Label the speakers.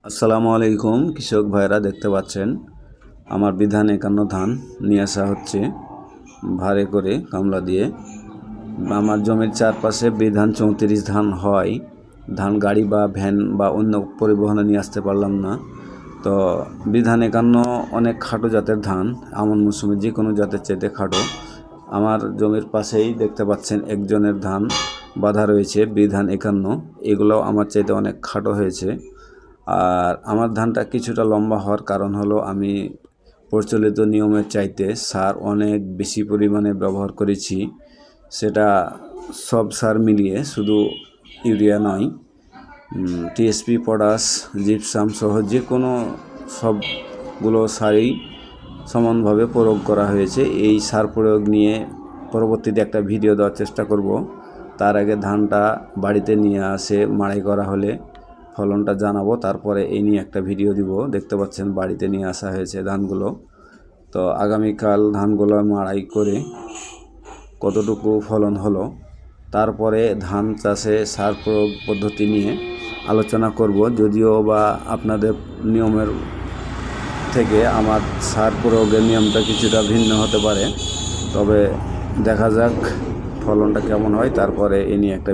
Speaker 1: আসসালামু আলাইকুম কৃষক ভাইরা, দেখতে পাচ্ছেন আমার বিধান 51 ধান নিয়ে আসা হচ্ছে ভারে করে কামলা দিয়ে। আমার জমির চারপাশে বিধান 34 ধান হয়। ধান গাড়ি বা ভ্যান বা অন্য পরিবহনে নিয়ে আসতে পারলাম না। তো বিধান 51 অনেক খাটো জাতের ধান, আমন মৌসুমে যে কোনো জাতের চাইতে খাটো। আমার জমির পাশেই দেখতে পাচ্ছেন একজনের ধান বাঁধা রয়েছে বিধান 51, এগুলোও আমার চাইতে অনেক খাটো হয়েছে। আর আমার ধানটা কিছুটা লম্বা হওয়ার কারণ হলো আমি প্রচলিত নিয়মের চাইতে সার অনেক বেশি পরিমাণে ব্যবহার করেছি। সেটা সব সার মিলিয়ে, শুধু ইউরিয়া নয়, টিএসপি, পটাশ, জিপসাম সহ যে কোনো সবগুলো সারই সমানভাবে প্রয়োগ করা হয়েছে। এই সার প্রয়োগ নিয়ে পরবর্তীতে একটা ভিডিও দেওয়ার চেষ্টা করব। তার আগে ধানটা বাড়িতে নিয়ে আসে মাড়াই করা হলে ফলনটা জানাবো, তারপরে এই নিয়ে একটা ভিডিও দিব। দেখতে পাচ্ছেন বাড়িতে নিয়ে আসা হয়েছে ধানগুলো। তো আগামীকাল ধানগুলো মাড়াই করে কতটুকু ফলন হলো, তারপরে ধান চাষে সার প্রয়োগ পদ্ধতি নিয়ে আলোচনা করব। যদিও বা আপনাদের নিয়মের থেকে আমার সার প্রয়োগের নিয়মটা কিছুটা ভিন্ন হতে পারে, তবে দেখা যাক ফলনটা কেমন হয়, তারপরে এ নিয়ে একটা